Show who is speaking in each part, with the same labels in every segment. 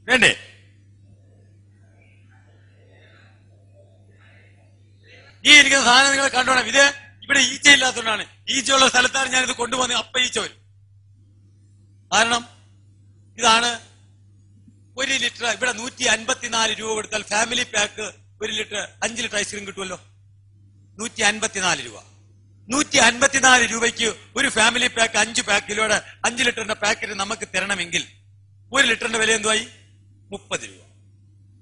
Speaker 1: വേണ്ടേ? ഈ ഇരിക്കുന്ന സാധനം നിങ്ങളെ കണ്ടോണം. ഇത് ഇവിടെ ഈച്ച ഇല്ലാത്തതുകൊണ്ടാണ്. ഈച്ചയുള്ള സ്ഥലത്താണ് ഞാനിത് കൊണ്ടുപോകുന്നത്. അപ്പ ഈച്ച വരും. കാരണം ഇതാണ് 1 ലിറ്റർ. ഇവിടെ 154 രൂപ കൊടുത്താൽ family pack 1 litre 5 litre ice cream കിട്ടുമല്ലോ. 154 രൂപ. 154 രൂപയ്ക്ക് ഒരു ഫാമിലി പാക്ക് 5 പാക്കിലൂടെ 5 ലിറ്ററിന്റെ പാക്കറ്റ് നമുക്ക് തരണമെങ്കിൽ 1 ലിറ്ററിന്റെ വില എന്തുവായി? 30 രൂപ.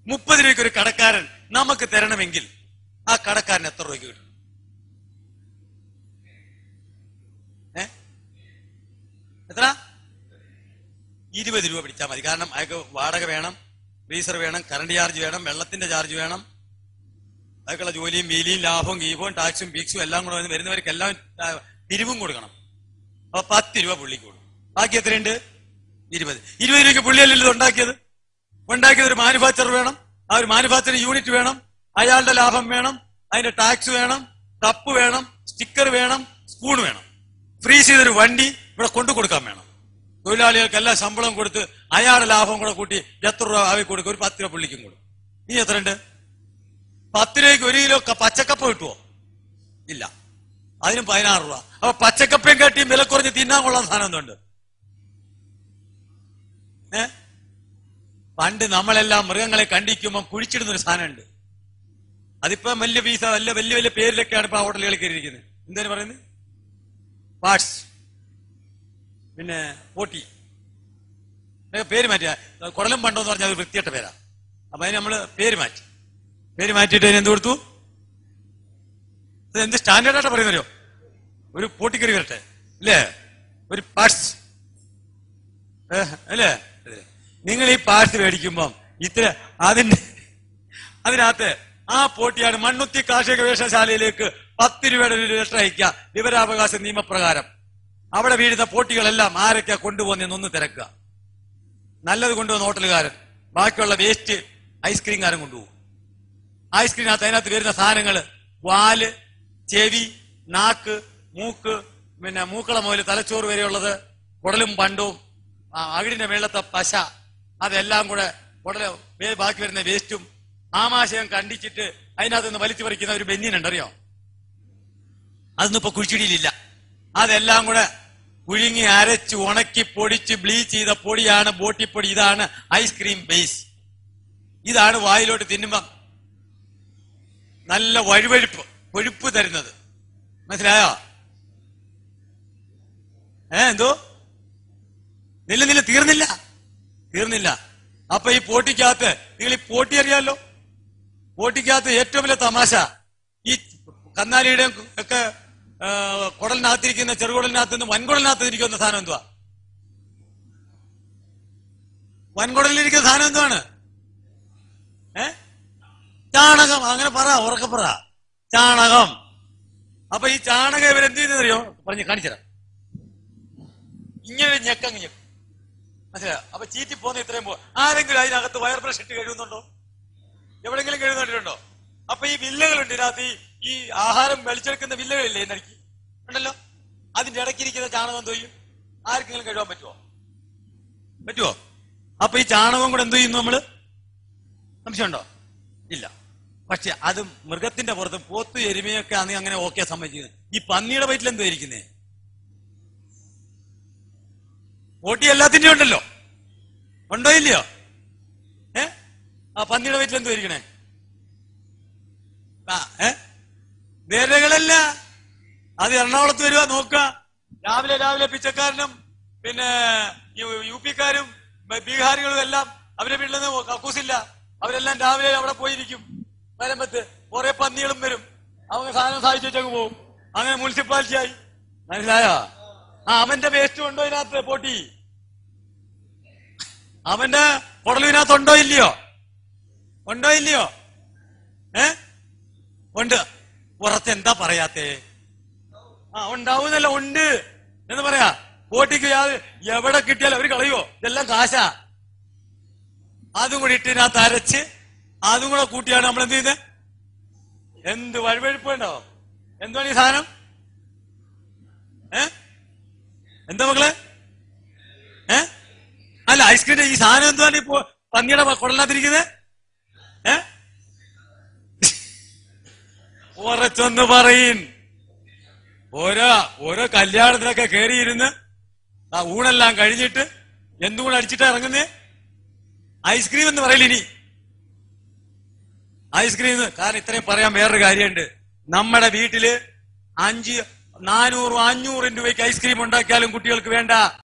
Speaker 1: 30 രൂപയ്ക്ക് ഒരു കടക്കാരൻ നമുക്ക് തരണമെങ്കിൽ ആ കടക്കാരൻ എത്ര രൂപയ്ക്ക് കിട്ടും? എത്ര? 20 രൂപ പിടിച്ചാൽ മതി. കാരണം അയാൾക്ക് വാടക വേണം, ഫ്രീസർ വേണം, കറണ്ട് ചാർജ് വേണം, വെള്ളത്തിന്റെ ചാർജ് വേണം, അതൊക്കെയുള്ള ജോലിയും വീലിയും ലാഭവും ഗീഭവും ടാക്സും ഫീക്സും എല്ലാം കൂടെ വരുന്നവർക്ക് എല്ലാം പിരിവും കൊടുക്കണം. അപ്പൊ 10 രൂപ പുള്ളിക്ക് കൊടുക്കും. ബാക്കി എത്രയുണ്ട്? 20. 20 രൂപയ്ക്ക് പുള്ളിയല്ലല്ലോ ഉണ്ടാക്കിയത്. ഒരു മാനുഫാക്ചർ വേണം, ആ ഒരു മാനുഫാക്ചറിംഗ് യൂണിറ്റ് വേണം, അയാളുടെ ലാഭം വേണം, അതിന്റെ ടാക്സ് വേണം, കപ്പ് വേണം, സ്റ്റിക്കർ വേണം, സ്പൂൺ വേണം. ഫ്രീസ് ചെയ്തൊരു വണ്ടി ഇവിടെ കൊണ്ടു കൊടുക്കാൻ വേണം. തൊഴിലാളികൾക്കെല്ലാം ശമ്പളം കൊടുത്ത് അയാളുടെ ലാഭം കൂടെ കൂട്ടി എത്ര രൂപ ആവി കൊടുക്കും? ഒരു 10 രൂപ പുള്ളിക്കും കൊടുക്കും. ഇനി എത്രയുണ്ട്? 10 രൂപയ്ക്ക് 1 കിലോ പച്ചക്കപ്പ കിട്ടുമോ? ഇല്ല. അതിനും 16 രൂപ. അപ്പൊ പച്ചക്കപ്പയും കാട്ടിയും വില കുറഞ്ഞ് തിന്നാൻ കൊള്ളാൻ സാധനം എന്തുണ്ട്? പണ്ട് നമ്മളെല്ലാം മൃഗങ്ങളെ കണ്ടിക്കുമ്പോൾ കുഴിച്ചിടുന്നൊരു സാധനമുണ്ട്. അതിപ്പോ വലിയ പീസ വലിയ പേരിലൊക്കെയാണ് ഇപ്പൊ ഹോട്ടലുകളിൽ കയറിയിരിക്കുന്നത്. എന്താണ് പറയുന്നത്? പാർട്സ്, പിന്നെ പോട്ടി, പേര് മാറ്റിയ കുടലും പണ്ടോ എന്ന് പറഞ്ഞാൽ അത് വൃത്തിയായിട്ട പേരാ. അപ്പൊ അതിന് നമ്മള് പേര് മാറ്റിയിട്ട് അതിന് എന്ത് കൊടുത്തു? എന്ത് സ്റ്റാൻഡേർഡായിട്ട് പറയുന്നല്ലോ, ഒരു പോട്ടിക്കറി വരട്ടെ അല്ലേ, ഒരു പാർട്സ് അല്ലേ. നിങ്ങൾ ഈ പാർട്സ് മേടിക്കുമ്പം അതിനകത്ത് ആ പോട്ടിയാണ് മണ്ണുത്തി കാർഷിക വേഷശാലയിലേക്ക് 10 രൂപയുടെ ഒരു ലെറ്റർ അയക്കുക വിവരാവകാശ നിയമപ്രകാരം. അവിടെ വീഴുന്ന പോട്ടികളെല്ലാം ആരൊക്കെ കൊണ്ടുപോകുന്നൊന്ന് തിരക്കുക. നല്ലത് കൊണ്ടുവന്ന ഹോട്ടലുകാരൻ, ബാക്കിയുള്ള വേസ്റ്റ് ഐസ്ക്രീംകാരൻ കൊണ്ടുപോകും. ഐസ്ക്രീമിനകത്ത് അതിനകത്ത് വരുന്ന സാധനങ്ങള് വാല്, ചെവി, നാക്ക്, മൂക്ക്, പിന്നെ മൂക്കള മുതൽ തലച്ചോറ് വരെയുള്ളത്, കുടലും പണ്ടവും അകിടിന്റെ മേളത്തെ പശ, അതെല്ലാം കൂടെ ബാക്കി വരുന്ന വേസ്റ്റും ആമാശയം കണ്ടിച്ചിട്ട് അതിനകത്ത് നിന്ന് വലിച്ചു പറിക്കുന്ന ഒരു ബെന്നിനുണ്ടറിയോ? അതൊന്നും ഇപ്പൊ കുഴിച്ചിടിയിലില്ല. അതെല്ലാം കൂടെ പുഴുങ്ങി അരച്ച് ഉണക്കി പൊടിച്ച് ബ്ലീച്ച് ചെയ്ത പൊടിയാണ് ബോട്ടിപ്പൊടി. ഇതാണ് ഐസ്ക്രീം ബേസ്. ഇതാണ് വായിലോട്ട് തിന്നുമ്പം നല്ല കൊഴുപ്പ് തരുന്നത്. മനസ്സിലായോ? എന്തോ നില്ല തീർന്നില്ല. അപ്പൊ ഈ പോട്ടിക്കകത്ത് നിങ്ങൾ ഈ പോട്ടി അറിയാമല്ലോ. പോട്ടിക്കകത്ത് ഏറ്റവും വലിയ തമാശ ഈ കന്നാലിയുടെയും ഒക്കെ കുടലിനകത്തിരിക്കുന്ന ചെറുകുടലിനകത്ത് നിന്ന് വൻകുടലിനകത്ത് ഇരിക്കുന്ന സാധനം എന്തുവാ? വൻകുടലിരിക്കുന്ന സാധനം എന്തുവാണ്? ചാണകം. അങ്ങനെ ഉറക്കെ പറ, ചാണകം. അപ്പൊ ഈ ചാണകം ഇവരെന്ത് ചെയ്യുന്നറിയോ? പറഞ്ഞ് കാണിച്ചരാം. ഇങ്ങനെ ഞെക്കങ്ങ് ഞെക്കും. മനസ്സിലായോ? അപ്പൊ ചീറ്റി പോകുന്ന ഇത്രയും ആരെങ്കിലും അതിനകത്ത് വയർ ബ്രഷ് ഇട്ട് കഴിയുന്നുണ്ടോ? എവിടെങ്കിലും കഴിയുന്നുണ്ടോ? അപ്പൊ ഈ വില്ലകളുണ്ട് ഇതിനകത്ത്. ഈ ആഹാരം വലിച്ചെടുക്കുന്ന വില്ലകളില്ലേ എന്നടിക്ക് ഉണ്ടല്ലോ, അതിന്റെ ഇടയ്ക്കിരിക്കുന്ന ചാണകം എന്ത് ചെയ്യും? ആർക്കെങ്കിലും കഴിയാൻ പറ്റുമോ? അപ്പൊ ഈ ചാണകം കൂടെ എന്ത് ചെയ്യുന്നു നമ്മള്? സംശയമുണ്ടോ? ഇല്ല. പക്ഷെ അത് മൃഗത്തിന്റെ പുറത്ത് പോത്ത് എരുമയൊക്കെ ആണെങ്കിൽ അങ്ങനെ ഓക്കെ സമ്മതിക്കുന്നത്. ഈ പന്നിയുടെ വയറ്റിൽ എന്തോ ഇരിക്കുന്നേ? പോട്ടി എല്ലാത്തിന്റെയും ഉണ്ടല്ലോ. ഉണ്ടോ ഇല്ലയോ? ആ പന്നിയുടെ വയറ്റിൽ എന്തോ ഇരിക്കണേ? വേരകളല്ല. അത് എറണാകുളത്ത് വരുവാ നോക്കുക. രാവിലെ പിച്ചക്കാരനും പിന്നെ യുപിക്കാരും ബീഹാരികളും എല്ലാം അവരെ വീട്ടിലൊന്നും കക്കൂസില്ല. അവരെല്ലാം രാവിലെ അവിടെ പോയിരിക്കും. വരുമ്പത്ത് കുറെ പന്നികളും വരും. அவங்க സാധനം സാധിച്ചു വെച്ചങ്ങ് പോകും. അങ്ങനെ മുനിസിപ്പാലിറ്റി ആയി. മനസ്സിലായോ? അവന്റെ വേസ്റ്റ് ഉണ്ടോ ഇതിനകത്ത്? പോട്ടി അവന്റെ കുടലിനകത്ത് ഉണ്ടോ ഇല്ലയോ? ഉണ്ട്. പുറത്ത് എന്താ പറയാത്തേ? ഉണ്ടാവുന്നല്ല, ഉണ്ട് എന്ന് പറയാ. പോട്ടിക്ക് എവിടെ കിട്ടിയാലും അവര് കളയോ? ഇതെല്ലാം കാശാ. അതും കൂടി ഇട്ടിനകത്ത് അരച്ച് അതും കൂടെ കൂട്ടിയാണ് നമ്മൾ എന്ത് ചെയ്യുന്നത്? എന്ത് വഴുവഴുപ്പ് ഉണ്ടോ? എന്താണ് ഈ സാധനം? എന്താ മക്കളെ? അല്ല, ഐസ്ക്രീമിന്റെ ഈ സാധനം എന്താണ്? ഇപ്പോ പന്നിയുടെ കുടലാത്തിരിക്കുന്നത്? ഉറച്ചൊന്ന് പറയും. ഓരോ കല്യാണത്തിനൊക്കെ കയറിയിരുന്ന് ആ ഊണെല്ലാം കഴിഞ്ഞിട്ട് എന്തുകൂടെ അടിച്ചിട്ടാ ഇറങ്ങുന്നേ? ഐസ്ക്രീം എന്ന് പറയില്ല ഇനി. ഐസ്ക്രീം. കാരണം ഇത്രയും പറയാൻ വേറൊരു കാര്യമുണ്ട്. നമ്മുടെ വീട്ടില് 400-500 രൂപയ്ക്ക് ഐസ്ക്രീം ഉണ്ടാക്കിയാലും കുട്ടികൾക്ക് വേണ്ട.